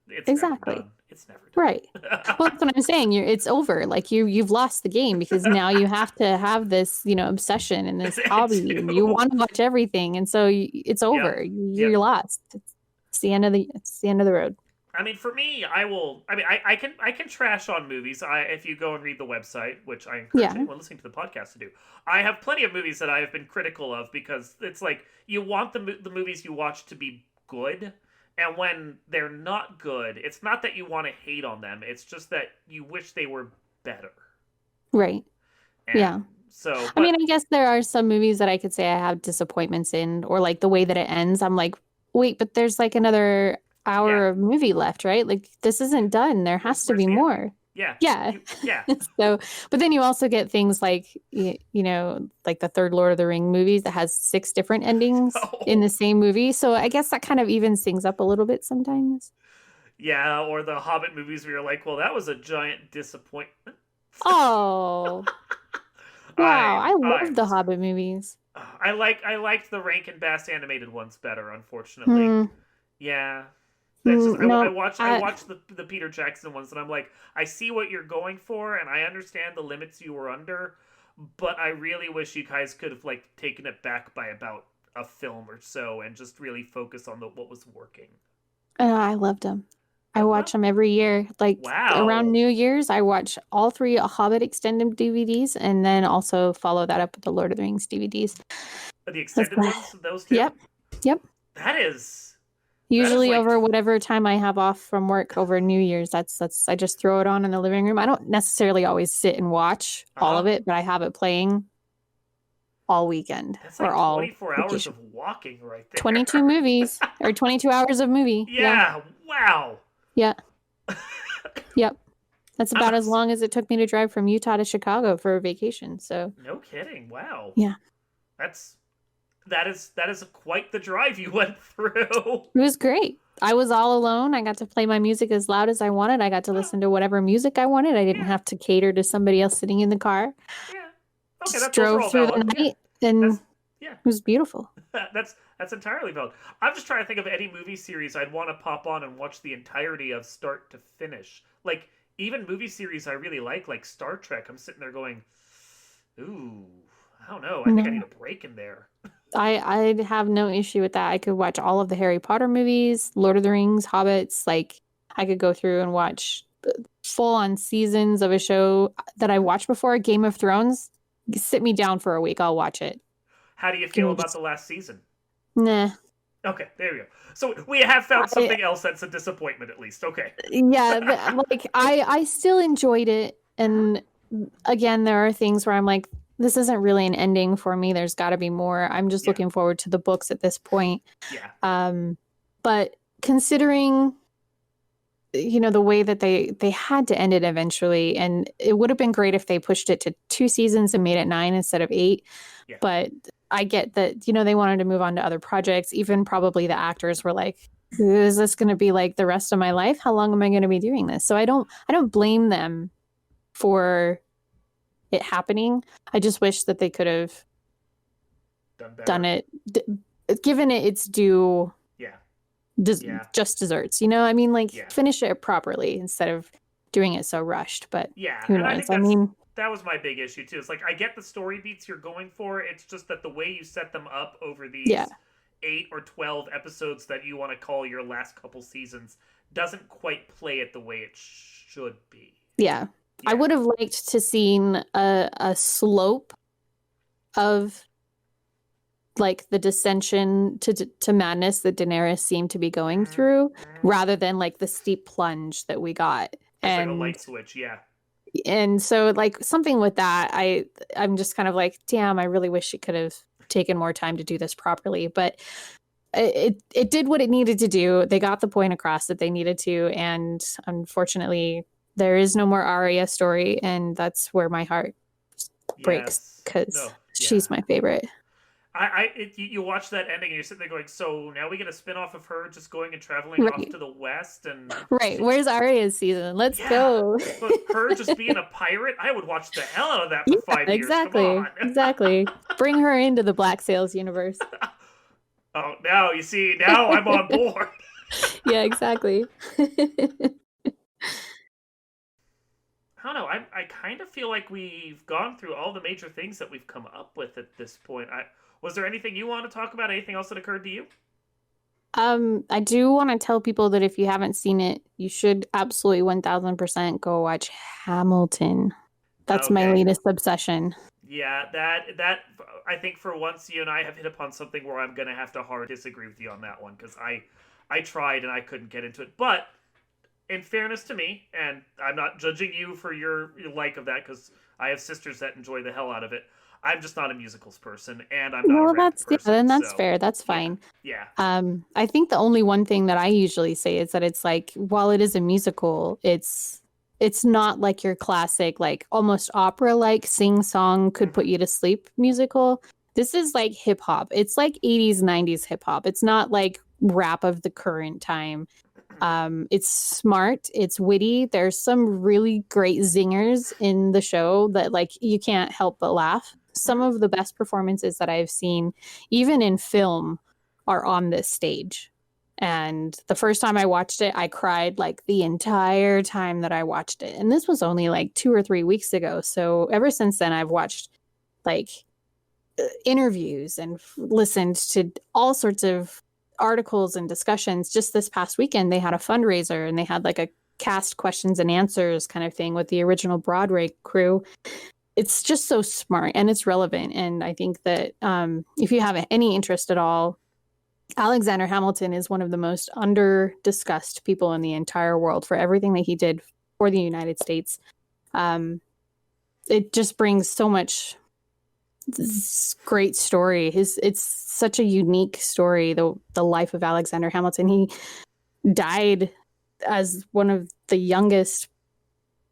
It's never Exactly. done. It's never Right. Well, done. that's what I'm saying. It's over. Like you've lost the game because now you have to have this, obsession and this I hobby and you do. want to watch everything. And so it's Yep. over. You're Yep. lost. It's the end of the road. I mean, for me, I will. I mean, I can trash on movies. If you go and read the website, which I encourage Yeah. anyone listening to the podcast to do, I have plenty of movies that I have been critical of because it's like you want the movies you watch to be good, and when they're not good, it's not that you want to hate on them. It's just that you wish they were better. Right. Yeah. And so, I mean, but I guess there are some movies that I could say I have disappointments in, or like the way that it ends. I'm like, wait, but there's like another yeah, hour of movie left, right? Like this isn't done. There has to where's be the ending? more. Yeah, Yeah. yeah. So, but then you also get things like, like the third Lord of the Ring movies that has 6 different endings in Oh, the same movie. So I guess that kind of evens things up a little bit sometimes. yeah. Or the Hobbit movies where you're like, well, that was a giant disappointment. Oh, wow. I love I'm the Hobbit movies. I liked the Rankin Bass animated ones better, unfortunately. Hmm. Yeah. That's just No, I watched the Peter Jackson ones and I'm like, I see what you're going for and I understand the limits you were under, but I really wish you guys could have like taken it back by about a film or so and just really focus on what was working. I loved them. I Yeah, watch well, them every year. Like around wow. New Year's, I watch all 3 Hobbit extended DVDs and then also follow that up with the Lord of the Rings DVDs. The That's extended ones, those two? yep. Yep. That is Usually like over whatever time I have off from work over New Year's. That's I just throw it on in the living room. I don't necessarily always sit and watch all uh-huh. of it, but I have it playing all weekend That's or like all 24 hours vacation. of walking right 22 there. movies or 22 hours of movie. Yeah. Yeah, wow. Yeah. Yep. That's I'm about as long as it took me to drive from Utah to Chicago for a vacation. So, no kidding. Wow. yeah. That's that is quite the drive you went through. It was great. I was all alone. I got to play my music as loud as I wanted. I got to Oh, listen to whatever music I wanted. I didn't yeah, have to cater to somebody else sitting in the car. yeah. Okay, Just those are drove all through the valid. Yeah, night and that's yeah. it was beautiful. That's entirely valid. I'm just trying to think of any movie series I'd want to pop on and watch the entirety of start to finish. Like even movie series I really like Star Trek. I'm sitting there going, ooh, I don't know. I think I need No, a break in there. I'd have no issue with that. I could watch all of the Harry Potter movies, Lord of the Rings, Hobbits. Like I could go through and watch full on seasons of a show that I watched before. Game of Thrones. Sit me down for a week. I'll watch it. How do you Give feel me about just the last season? nah. Okay, there you go. So we have found I, something else that's a disappointment at least. Okay. yeah, like I still enjoyed it, Uh-huh. and again, there are things where I'm like, this isn't really an ending for me. There's got to be more. I'm just Yeah. looking forward to the books at this point. Yeah. Um, but considering the way that they had to end it eventually, and it would have been great if they pushed it to 2 seasons and made it 9 instead of 8. Yeah. But I get that they wanted to move on to other projects. Even probably the actors were like, is this going to be like the rest of my life? How long am I going to be doing this? So I don't blame them for it happening. I just wish that they could have Done done better. it, given it its due, Yeah. des- Yeah. just desserts. I mean, like Yeah. finish it properly instead of doing it so rushed. But Yeah. who And I knows? think I mean, that was my big issue too. It's like I get the story beats you're going for. It's just that the way you set them up over yeah, these 8 or 12 episodes that you want to call your last couple seasons doesn't quite play it the way it should be. yeah. I Yeah. would have liked to seen a slope of like the dissension to madness that Daenerys seemed to be going through, rather than like the steep plunge that we got. It's like a And light switch. Yeah. so like something with that, I'm just kind of like, damn, I really wish she could have taken more time to do this properly. But it did what it needed to do. They got the point across that they needed to, and unfortunately, there is no more Arya story, and that's where my heart breaks Yes. because No. Yeah. she's my favorite. You watch that ending and you're sitting there going, so now we get a spin off of her just going and traveling off Right, to the west and right. Where's Arya's season? Let's yeah, go. but her just being a pirate, I would watch the hell out of that for Yeah, 5 years. Come exactly, on. exactly. Bring her into the Black Sails universe. Oh, now you see, now I'm on board. Yeah, exactly. I don't know. I kind of feel like we've gone through all the major things that we've come up with at this point. Was there anything you want to talk about? Anything else that occurred to you? I do want to tell people that if you haven't seen it, you should absolutely 1000% go watch Hamilton. That's my Okay. latest obsession. Yeah, that I think for once you and I have hit upon something where I'm gonna have to hard disagree with you on that one because I tried and I couldn't get into it. But in fairness to me, and I'm not judging you for your like of that because I have sisters that enjoy the hell out of it. I'm just not a musicals person, and I'm not a Well, rap person. then that's So fair. That's yeah, fine. yeah, I think the only one thing that I usually say is that it's like, while it is a musical, it's not like your classic, like almost opera like sing song could put hmm you to sleep musical. This is like hip hop. It's like 80s, 90s hip hop. It's not like rap of the current time. It's smart, it's witty. There's some really great zingers in the show that like you can't help but laugh. Some hmm of the best performances that I've seen, even in film, are on this stage. And the first time I watched it, I cried like the entire time that I watched it. And this was only like 2 or 3 weeks ago. So ever since then, I've watched like interviews and listened to all sorts of articles and discussions. Just this past weekend, they had a fundraiser and they had like a cast questions and answers kind of thing with the original Broadway crew. It's just so smart and it's relevant. And I think that if you have any interest at all Alexander Hamilton is one of the most under discussed people in the entire world for everything that he did for the United States. Um, it just brings so much great story. It's such a unique story, the life of Alexander Hamilton. He died as one of the youngest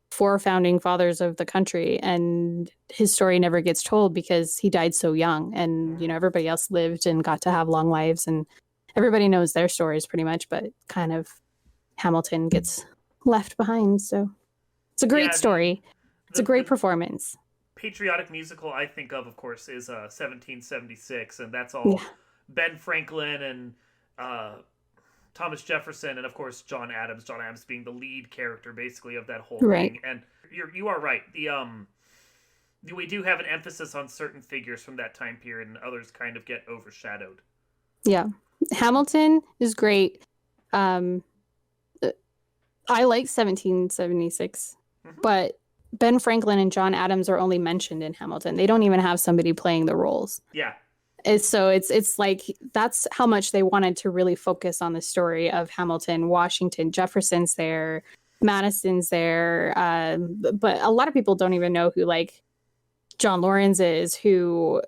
four founding fathers of the country, and his story never gets told because he died so young, and everybody else lived and got to have long lives, and everybody knows their stories pretty much, but kind of Hamilton gets left behind. So it's a great story. It's a great performance. Patriotic musical I think of course, is 1776, and that's all Ben Franklin and Thomas Jefferson, and of course John Adams. John Adams being the lead character, basically, of that whole thing. And you are right. We do have an emphasis on certain figures from that time period, and others kind of get overshadowed. Yeah, Hamilton is great. I like 1776, but Ben Franklin and John Adams are only mentioned in Hamilton. They don't even have somebody playing the roles. Yeah. So it's like that's how much they wanted to really focus on the story of Hamilton. Washington, Jefferson's there, Madison's there, but a lot of people don't even know who like John Lawrence is, who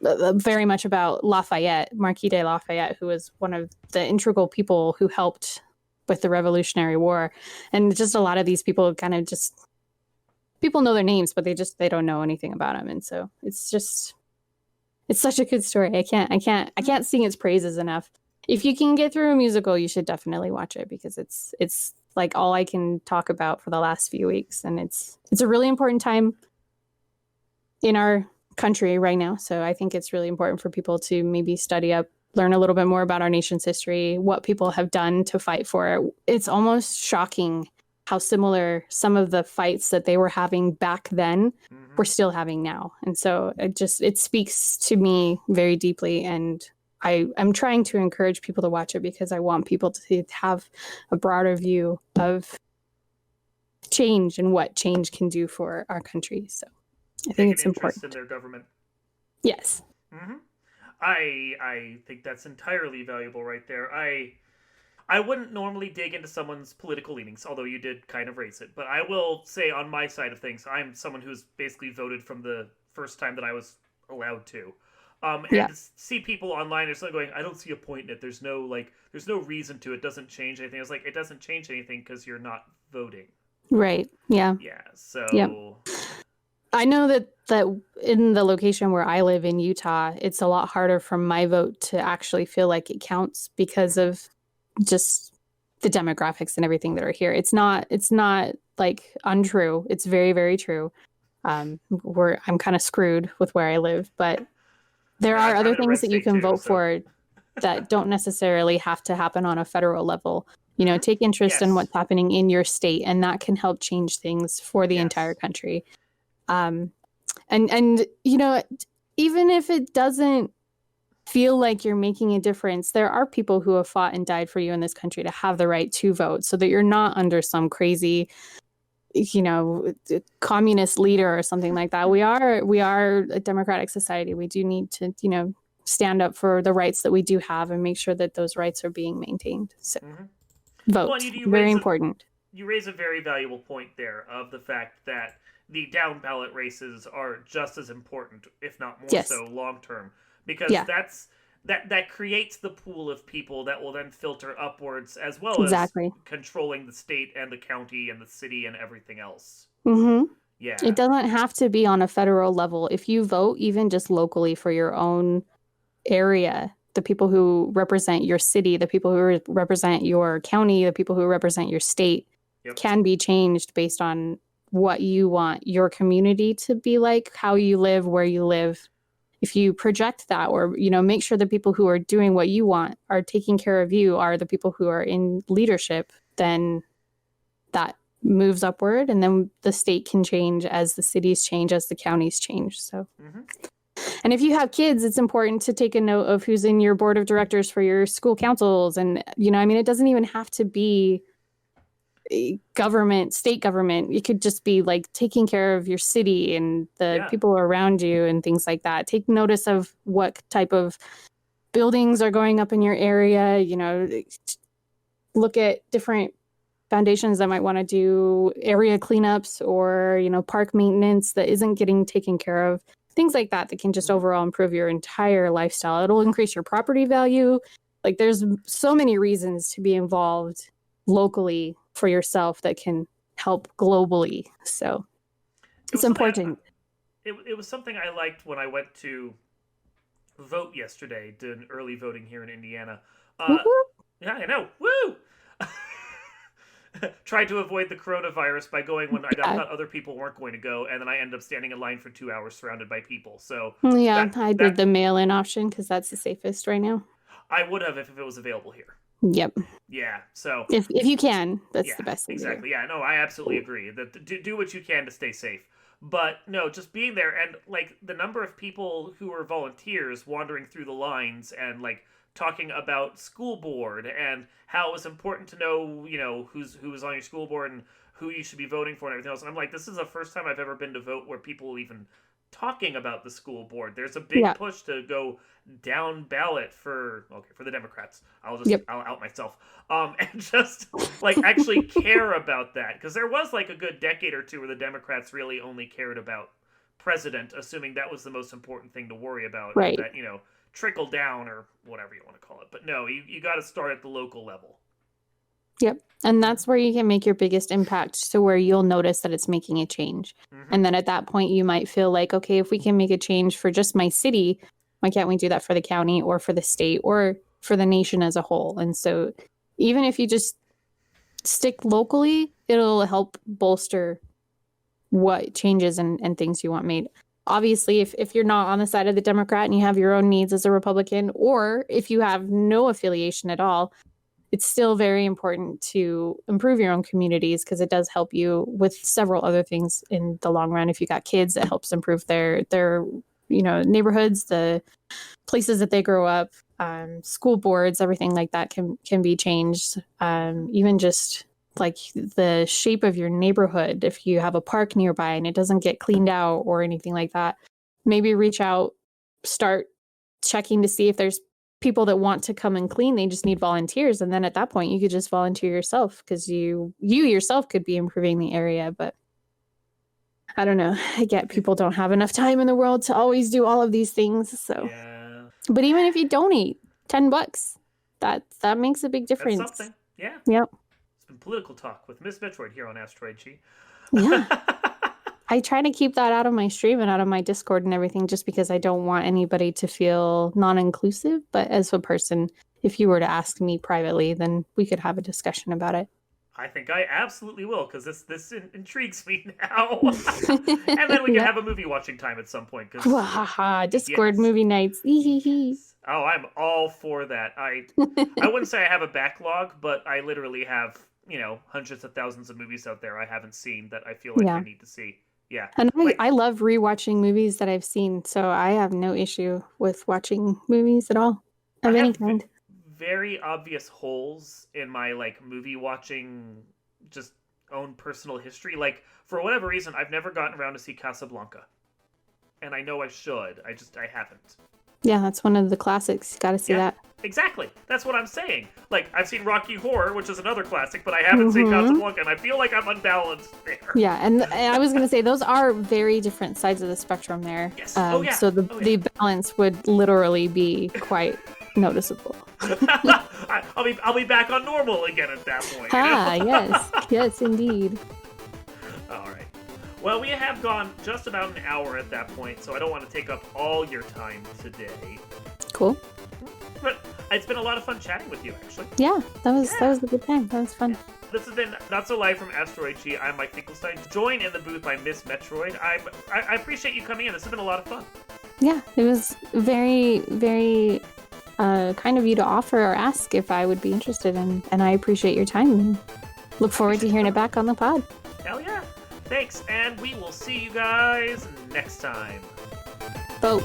very much about Lafayette, Marquis de Lafayette, who was one of the integral people who helped with the Revolutionary War. And just a lot of these people kind of just, people know their names, but they don't know anything about them. And so it's such a good story. I can't sing its praises enough. If you can get through a musical, you should definitely watch it, because it's like all I can talk about for the last few weeks. And it's a really important time in our country right now. So I think it's really important for people to maybe study up, learn a little bit more about our nation's history, what people have done to fight for it. It's almost shocking how similar some of the fights that they were having back then we're still having now. And so it speaks to me very deeply. And I'm trying to encourage people to watch it, because I want people to have a broader view of change and what change can do for our country. So I think it's important. In their government. Yes. Mm-hmm. I think that's entirely valuable right there. I wouldn't normally dig into someone's political leanings, although you did kind of raise it. But I will say, on my side of things, I'm someone who's basically voted from the first time that I was allowed to. And to see people online are suddenly going, I don't see a point in it. There's no reason to. It doesn't change anything. I was like, it doesn't change anything because you're not voting. Right. Yeah. Yeah. So. Yep. I know that in the location where I live in Utah, it's a lot harder for my vote to actually feel like it counts, because of just the demographics and everything that are here. It's not like untrue. It's very, very true. I'm kind of screwed with where I live, but there are other things that you can vote for that don't necessarily have to happen on a federal level. Take interest in what's happening in your state, and that can help change things for the entire country. And even if it doesn't feel like you're making a difference, there are people who have fought and died for you in this country to have the right to vote, so that you're not under some crazy, communist leader or something like that. We are a democratic society. We do need to, stand up for the rights that we do have and make sure that those rights are being maintained. So vote, very important. You raise a very valuable point there of the fact that the down ballot races are just as important, if not more so, long term, because that creates the pool of people that will then filter upwards, as well as controlling the state and the county and the city and everything else. Yeah, it doesn't have to be on a federal level. If you vote even just locally for your own area, the people who represent your city, the people who represent your county, the people who represent your state can be changed based on what you want your community to be like, how you live, where you live. If you project that, or, make sure the people who are doing what you want are taking care of you, are the people who are in leadership, then that moves upward, and then the state can change as the cities change, as the counties change. So, and if you have kids, it's important to take a note of who's in your board of directors for your school councils. And, it doesn't even have to be government, state government. It could just be like taking care of your city and the people around you and things like that. Take notice of what type of buildings are going up in your area, look at different foundations that might want to do area cleanups or, park maintenance that isn't getting taken care of. Things like that can just overall improve your entire lifestyle. It'll increase your property value. Like, there's so many reasons to be involved locally for yourself that can help globally. So it's important. It was something I liked when I went to vote yesterday, did early voting here in Indiana. Yeah, I know. Woo! Tried to avoid the coronavirus by going when I thought other people weren't going to go, and then I ended up standing in line for 2 hours surrounded by people. So I did the mail-in option because that's the safest right now. I would have if it was available here. Yep. Yeah. So if you can, that's the best thing. Exactly. Yeah. No, I absolutely agree. That do what you can to stay safe. But no, just being there and like the number of people who are volunteers wandering through the lines and like talking about school board and how it was important to know, who was on your school board and who you should be voting for and everything else. And I'm like, this is the first time I've ever been to vote where people even talking about the school board. There's a big push to go down ballot for the Democrats. I'll out myself. And just like actually care about that, because there was like a good decade or two where the Democrats really only cared about president, assuming that was the most important thing to worry about. Right. That trickle down or whatever you want to call it. But no, you got to start at the local level. Yep. And that's where you can make your biggest impact, to where you'll notice that it's making a change. Mm-hmm. And then at that point, you might feel like, okay, if we can make a change for just my city, why can't we do that for the county or for the state or for the nation as a whole? And so even if you just stick locally, it'll help bolster what changes and things you want made. Obviously, if you're not on the side of the Democrat and you have your own needs as a Republican, or if you have no affiliation at all, it's still very important to improve your own communities, because it does help you with several other things in the long run. If you got kids, it helps improve their neighborhoods, the places that they grow up, school boards, everything like that can be changed. Even just like the shape of your neighborhood. If you have a park nearby and it doesn't get cleaned out or anything like that, maybe reach out, start checking to see if there's people that want to come and clean. They just need volunteers. And then at that point, you could just volunteer yourself, because you yourself could be improving the area. But I don't know. I get people don't have enough time in the world to always do all of these things. So, But even if you donate $10, that makes a big difference. That's something. Yeah. Yep. It's been political talk with MsMetroid here on Asteroid G. Yeah. I try to keep that out of my stream and out of my Discord and everything, just because I don't want anybody to feel non-inclusive. But as a person, if you were to ask me privately, then we could have a discussion about it. I think I absolutely will, because this intrigues me now. And then we can have a movie watching time at some point. Discord movie nights. Oh, I'm all for that. I wouldn't say I have a backlog, but I literally have, hundreds of thousands of movies out there I haven't seen that I feel like I need to see. Yeah. And I love rewatching movies that I've seen, so I have no issue with watching movies at all of any kind. Very obvious holes in my movie watching, just own personal history. Like, for whatever reason, I've never gotten around to see Casablanca, and I know I should. I haven't. Yeah, that's one of the classics. Got to see that. Exactly. That's what I'm saying. Like, I've seen Rocky Horror, which is another classic, but I haven't seen Casablanca, and I feel like I'm unbalanced there. Yeah, and I was going to say, those are very different sides of the spectrum there. Yes. So the balance would literally be quite noticeable. I'll be back on normal again at that point. Yes, indeed. All right. Well, we have gone just about an hour at that point, so I don't want to take up all your time today. Cool. But it's been a lot of fun chatting with you, actually. Yeah, that was a good time. That was fun. This has been Not So Live from Asteroid G. I'm Mike Finkelstein, joined in the booth by MsMetroid. I appreciate you coming in. This has been a lot of fun. Yeah, it was very, very kind of you to offer or ask if I would be interested, and I appreciate your time and look forward to hearing it back on the pod. Hell yeah. Thanks, and we will see you guys next time. Vote.